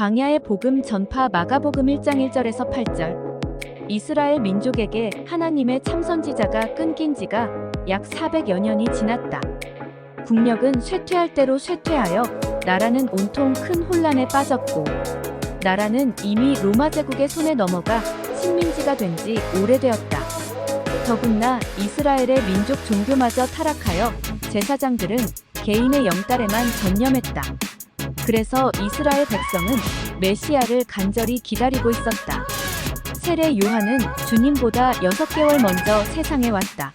광야의 복음 전파 마가복음 1장 1절에서 8절. 이스라엘 민족에게 하나님의 참선지자가 끊긴 지가 약 400여 년이 지났다. 국력은 쇠퇴할 대로 쇠퇴하여 나라는 온통 큰 혼란에 빠졌고 나라는 이미 로마 제국의 손에 넘어가 식민지가 된 지 오래되었다. 더군나 이스라엘의 민족 종교마저 타락하여 제사장들은 개인의 영달에만 전념했다. 그래서 이스라엘 백성은 메시아를 간절히 기다리고 있었다. 세례 요한은 주님보다 6개월 먼저 세상에 왔다.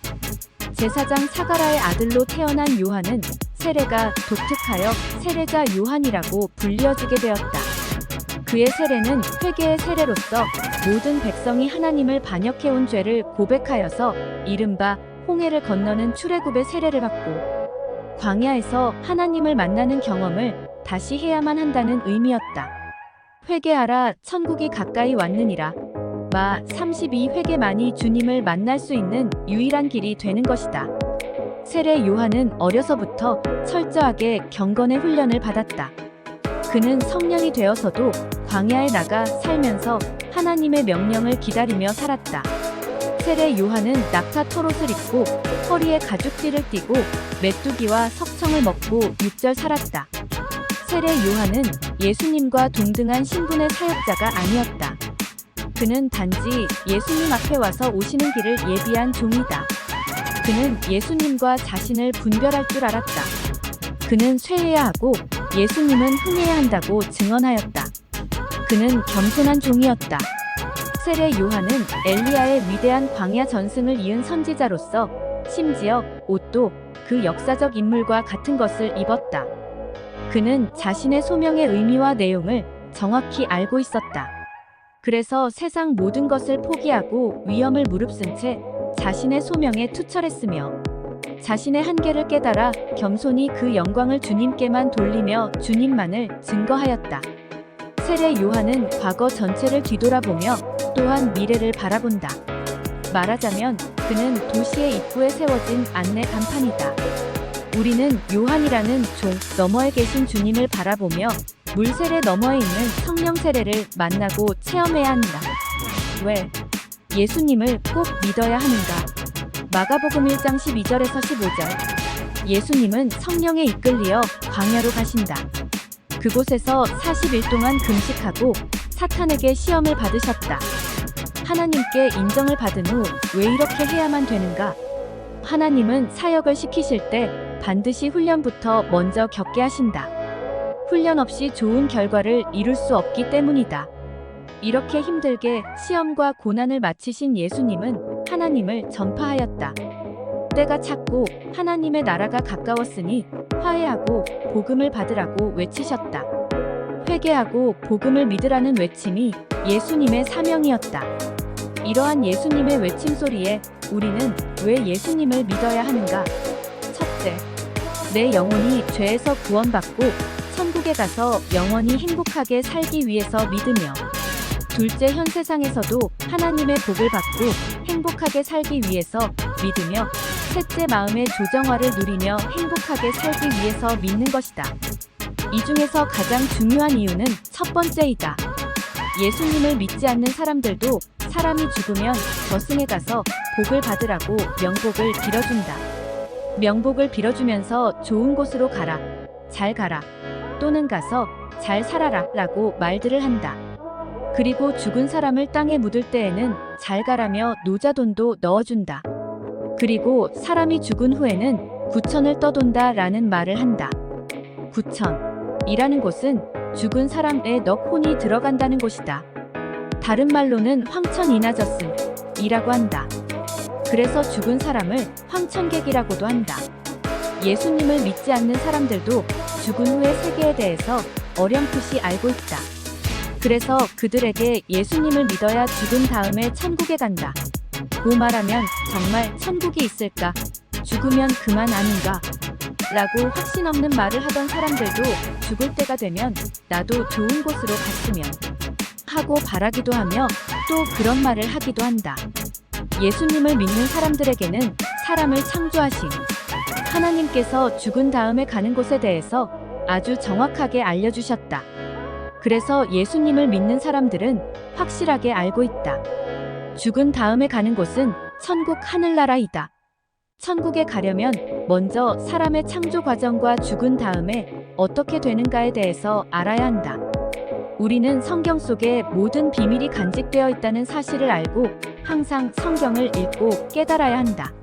제사장 사가라의 아들로 태어난 요한은 세례가 독특하여 세례자 요한이라고 불리어지게 되었다. 그의 세례는 회개의 세례로서 모든 백성이 하나님을 반역해온 죄를 고백하여서 이른바 홍해를 건너는 출애굽의 세례를 받고 광야에서 하나님을 만나는 경험을 다시 해야만 한다는 의미였다. 회개하라 천국이 가까이 왔느니라. 마 32회개만이 주님을 만날 수 있는 유일한 길이 되는 것이다. 세례 요한은 어려서부터 철저하게 경건의 훈련을 받았다. 그는 성년이 되어서도 광야에 나가 살면서 하나님의 명령을 기다리며 살았다. 세례 요한은 낙타 털옷을 입고 허리에 가죽띠를 띠고 메뚜기와 석청을 먹고 6절 살았다. 세례 요한은 예수님과 동등한 신분의 사역자가 아니었다. 그는 단지 예수님 앞에 와서 오시는 길을 예비한 종이다. 그는 예수님과 자신을 분별할 줄 알았다. 그는 쇠해야 하고 예수님은 흥해야 한다고 증언하였다. 그는 겸손한 종이었다. 세례 요한은 엘리야의 위대한 광야 전승을 이은 선지자로서 심지어 옷도 그 역사적 인물과 같은 것을 입었다. 그는 자신의 소명의 의미와 내용을 정확히 알고 있었다. 그래서 세상 모든 것을 포기하고 위험을 무릅쓴 채 자신의 소명에 투철했으며 자신의 한계를 깨달아 겸손히 그 영광을 주님께만 돌리며 주님만을 증거하였다. 세례 요한은 과거 전체를 뒤돌아보며 또한 미래를 바라본다. 말하자면 그는 도시의 입구에 세워진 안내 간판이다. 우리는 요한이라는 종 너머에 계신 주님을 바라보며 물세례 너머에 있는 성령 세례를 만나고 체험해야 한다. 왜 예수님을 꼭 믿어야 하는가? 마가복음 1장 12절에서 15절. 예수님은 성령에 이끌리어 광야로 가신다. 그곳에서 40일 동안 금식하고 사탄에게 시험을 받으셨다. 하나님께 인정을 받은 후 왜 이렇게 해야만 되는가? 하나님은 사역을 시키실 때 반드시 훈련부터 먼저 겪게 하신다. 훈련 없이 좋은 결과를 이룰 수 없기 때문이다. 이렇게 힘들게 시험과 고난을 마치신 예수님은 하나님을 전파하였다. 때가 찼고 하나님의 나라가 가까웠으니 화해하고 복음을 받으라고 외치셨다. 회개하고 복음을 믿으라는 외침이 예수님의 사명이었다. 이러한 예수님의 외침 소리에 우리는 왜 예수님을 믿어야 하는가? 첫째, 내 영혼이 죄에서 구원받고 천국에 가서 영원히 행복하게 살기 위해서 믿으며 둘째, 현 세상에서도 하나님의 복을 받고 행복하게 살기 위해서 믿으며 셋째, 마음의 조정화를 누리며 행복하게 살기 위해서 믿는 것이다. 이 중에서 가장 중요한 이유는 첫 번째이다. 예수님을 믿지 않는 사람들도 사람이 죽으면 저승에 가서 복을 받으라고 명복을 빌어준다. 명복을 빌어주면서 좋은 곳으로 가라, 잘 가라, 또는 가서 잘 살아라 라고 말들을 한다. 그리고 죽은 사람을 땅에 묻을 때에는 잘 가라며 노자돈도 넣어준다. 그리고 사람이 죽은 후에는 구천을 떠돈다 라는 말을 한다. 구천이라는 곳은 죽은 사람의 넋 혼이 들어간다는 곳이다. 다른 말로는 황천이나저승이라고 한다. 그래서 죽은 사람을 황천객이라고도 한다. 예수님을 믿지 않는 사람들도 죽은 후의 세계에 대해서 어렴풋이 알고 있다. 그래서 그들에게 예수님을 믿어야 죽은 다음에 천국에 간다 고 말하면 정말 천국이 있을까? 죽으면 그만 아닌가? 라고 확신 없는 말을 하던 사람들도 죽을 때가 되면 나도 좋은 곳으로 갔으면 하고 바라기도 하며 또 그런 말을 하기도 한다. 예수님을 믿는 사람들에게는 사람을 창조하신 하나님께서 죽은 다음에 가는 곳에 대해서 아주 정확하게 알려주셨다. 그래서 예수님을 믿는 사람들은 확실하게 알고 있다. 죽은 다음에 가는 곳은 천국 하늘나라이다. 천국에 가려면 먼저 사람의 창조 과정과 죽은 다음에 어떻게 되는가에 대해서 알아야 한다. 우리는 성경 속에 모든 비밀이 간직되어 있다는 사실을 알고 항상 성경을 읽고 깨달아야 한다.